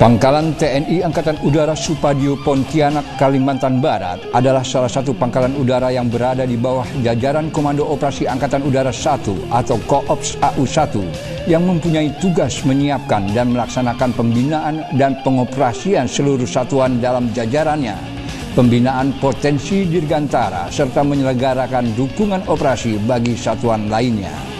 Pangkalan TNI Angkatan Udara Supadio Pontianak, Kalimantan Barat adalah salah satu pangkalan udara yang berada di bawah jajaran Komando Operasi Angkatan Udara 1 atau Koops AU1 yang mempunyai tugas menyiapkan dan melaksanakan pembinaan dan pengoperasian seluruh satuan dalam jajarannya, pembinaan potensi dirgantara, serta menyelenggarakan dukungan operasi bagi satuan lainnya.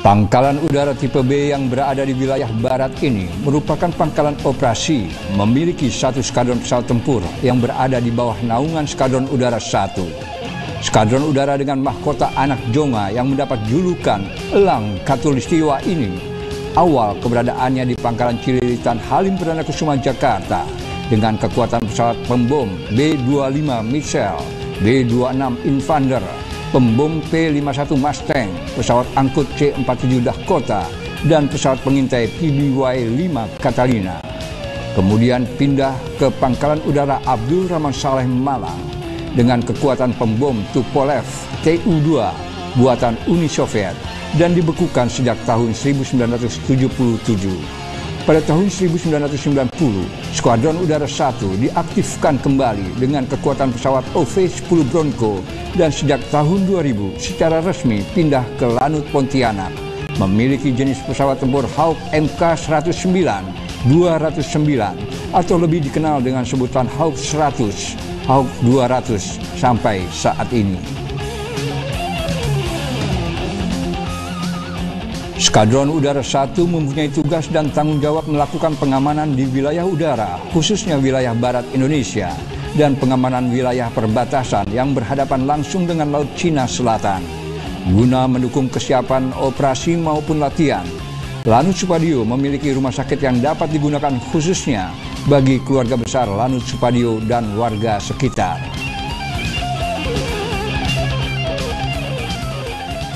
Pangkalan udara tipe B yang berada di wilayah barat ini merupakan pangkalan operasi memiliki satu skadron pesawat tempur yang berada di bawah naungan Skadron Udara 1. Skadron udara dengan mahkota anak jonga yang mendapat julukan Elang Katulistiwa ini awal keberadaannya di Pangkalan Cililitan Halim Perdana Kusuma Jakarta dengan kekuatan pesawat pembom B-25 Mitchell, B-26 Invander, pembom P-51 Mustang, pesawat angkut C-47 Dakota, dan pesawat pengintai PBY-5 Catalina. Kemudian pindah ke Pangkalan Udara Abdul Rahman Saleh Malang dengan kekuatan pembom Tupolev Tu-2 buatan Uni Soviet dan dibekukan sejak tahun 1977. Pada tahun 1990, Skuadron Udara 1 diaktifkan kembali dengan kekuatan pesawat OV-10 Bronco dan sejak tahun 2000 secara resmi pindah ke Lanut Pontianak, memiliki jenis pesawat tempur Hawk Mk-109, 209 atau lebih dikenal dengan sebutan Hawk 100, Hawk 200 sampai saat ini. Skadron Udara 1 mempunyai tugas dan tanggung jawab melakukan pengamanan di wilayah udara, khususnya wilayah barat Indonesia, dan pengamanan wilayah perbatasan yang berhadapan langsung dengan Laut Cina Selatan. Guna mendukung kesiapan operasi maupun latihan, Lanut Supadio memiliki rumah sakit yang dapat digunakan khususnya bagi keluarga besar Lanut Supadio dan warga sekitar.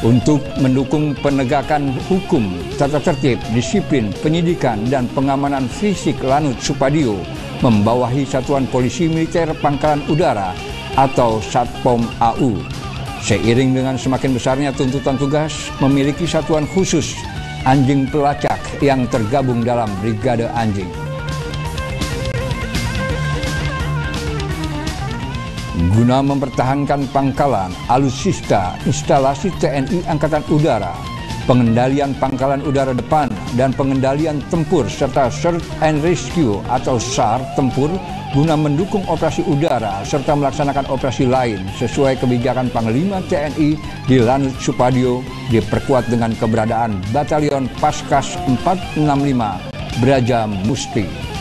Untuk mendukung penegakan hukum, tata tertib, disiplin, penyidikan, dan pengamanan fisik, Lanut Supadio membawahi Satuan Polisi Militer Pangkalan Udara atau Satpom AU. Seiring dengan semakin besarnya tuntutan tugas, memiliki satuan khusus anjing pelacak yang tergabung dalam Brigade Anjing. Guna mempertahankan pangkalan, alutsista, instalasi TNI Angkatan Udara, pengendalian pangkalan udara depan, dan pengendalian tempur serta Search and Rescue atau SAR tempur guna mendukung operasi udara serta melaksanakan operasi lain sesuai kebijakan Panglima TNI di Lanut Supadio diperkuat dengan keberadaan Batalion Paskas 465 Braja Musti.